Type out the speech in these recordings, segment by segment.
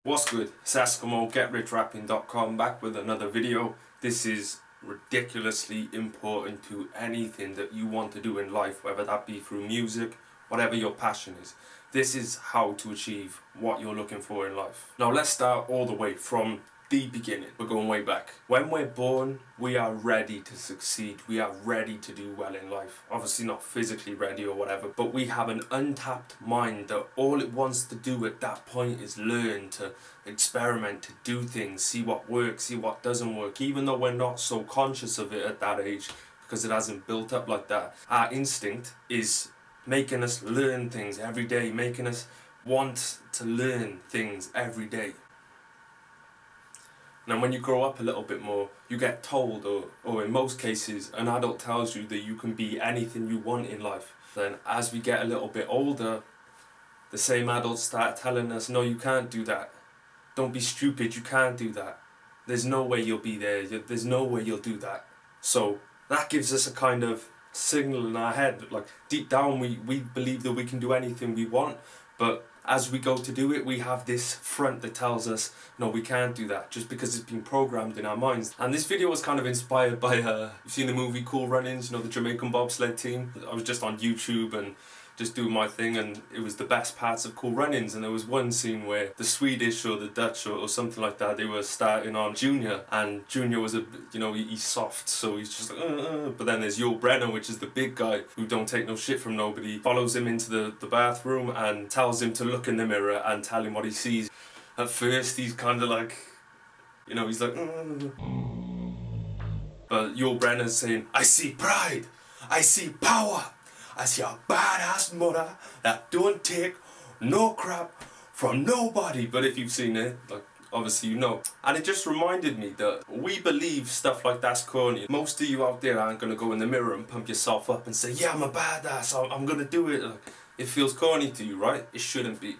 What's good? It's Esskimo, GetRichRapping.com, back with another video. This is ridiculously important to anything that you want to do in life, whether that be through music, whatever your passion is. This is how to achieve what you're looking for in life. Now let's start all the way from the beginning. We're going way back. When we're born, we are ready to succeed. We are ready to do well in life. Obviously not physically ready or whatever, but we have an untapped mind that all it wants to do at that point is learn, to experiment, to do things, see what works, see what doesn't work. Even though we're not so conscious of it at that age, because it hasn't built up like that, our instinct is making us learn things every day, making us want to learn things every day. Now when you grow up a little bit more, you get told, or in most cases, an adult tells you that you can be anything you want in life. Then as we get a little bit older, the same adults start telling us, no, you can't do that. Don't be stupid, you can't do that. There's no way you'll be there, there's no way you'll do that. So that gives us a kind of signal in our head, like deep down we believe that we can do anything we want, but as we go to do it, we have this front that tells us, no, we can't do that, just because it's been programmed in our minds. And this video was kind of inspired by, you've seen the movie Cool Runnings, you know, the Jamaican bobsled team? I was just on YouTube and just doing my thing, and it was the best parts of Cool Runnings, and there was one scene where the Swedish or the Dutch or something like that, they were starting on Junior, and Junior was he's soft, so he's just like, but then there's Yul Brynner, which is the big guy who don't take no shit from nobody, follows him into the bathroom and tells him to look in the mirror and tell him what he sees. At first he's kind of like, he's like, but Yul Brynner's saying, I see pride, I see power, I see a badass mother that don't take no crap from nobody. But if you've seen it, like, obviously you know. And it just reminded me that we believe stuff like that's corny. Most of you out there aren't going to go in the mirror and pump yourself up and say, yeah, I'm a badass, I'm going to do it. Like, it feels corny to you, right? It shouldn't be.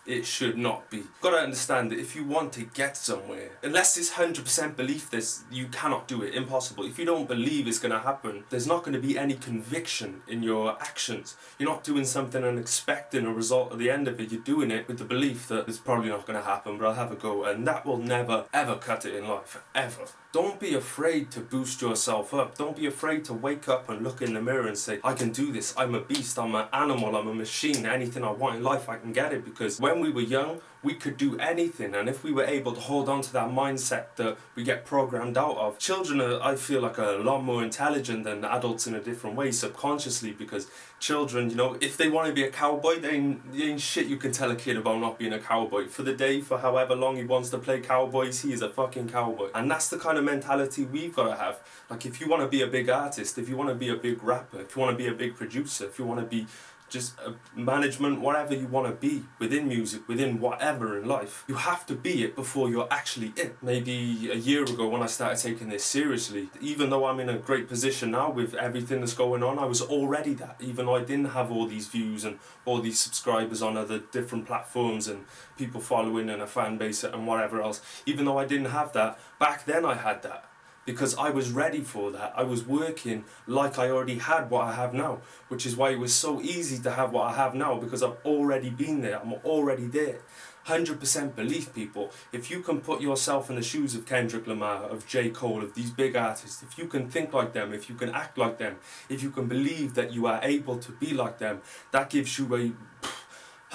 It should not be. You've got to understand that if you want to get somewhere, unless it's 100% belief, you cannot do it. Impossible. If you don't believe it's going to happen, there's not going to be any conviction in your actions. You're not doing something and expecting a result at the end of it. You're doing it with the belief that it's probably not going to happen, but I'll have a go. And that will never, ever cut it in life. Ever. Don't be afraid to boost yourself up. Don't be afraid to wake up and look in the mirror and say, I can do this. I'm a beast. I'm an animal. I'm a machine. Anything I want in life, I can get it. Because when we were young, we could do anything. And if we were able to hold on to that mindset that we get programmed out of, children are, I feel like, a lot more intelligent than adults in a different way, subconsciously, because children, if they want to be a cowboy, there ain't shit you can tell a kid about not being a cowboy. For the day, for however long he wants to play cowboys, he is a fucking cowboy. And that's the kind of mentality we've got to have. Like, if you want to be a big artist, if you want to be a big rapper, if you want to be a big producer, if you want to be just a management, whatever you want to be within music, within whatever in life, you have to be it before you're actually it. Maybe a year ago when I started taking this seriously, even though I'm in a great position now with everything that's going on, I was already that. Even though I didn't have all these views and all these subscribers on other different platforms and people following and a fan base and whatever else, even though I didn't have that, back then I had that. Because I was ready for that. I was working like I already had what I have now, which is why it was so easy to have what I have now, because I've already been there. I'm already there. 100% belief, people. If you can put yourself in the shoes of Kendrick Lamar, of J. Cole, of these big artists, if you can think like them, if you can act like them, if you can believe that you are able to be like them, that gives you a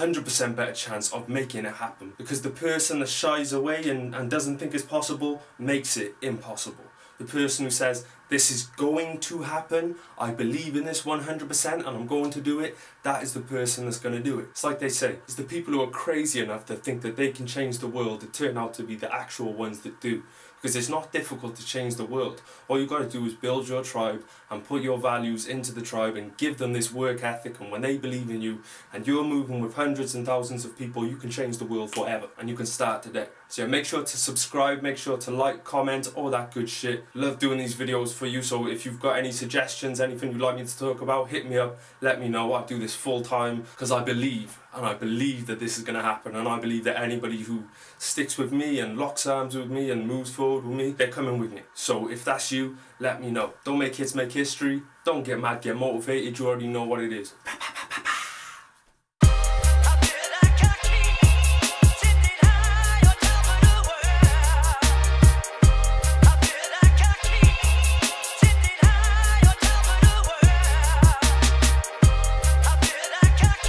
100% better chance of making it happen. Because the person that shies away and doesn't think it's possible makes it impossible. The person who says, this is going to happen, I believe in this 100% and I'm going to do it, that is the person that's going to do it. It's like they say, it's the people who are crazy enough to think that they can change the world that turn out to be the actual ones that do. Because it's not difficult to change the world. All you've got to do is build your tribe and put your values into the tribe and give them this work ethic, and when they believe in you and you're moving with hundreds and thousands of people, you can change the world forever, and you can start today. So yeah, make sure to subscribe, make sure to like, comment, all that good shit. Love doing these videos for you, so if you've got any suggestions, anything you'd like me to talk about, hit me up, let me know. I do this full time because I believe, and I believe that this is going to happen, and I believe that anybody who sticks with me and locks arms with me and moves forward with me, they're coming with me. So if that's you, let me know. Don't make hits make history. Don't get mad, get motivated. You already know what it is.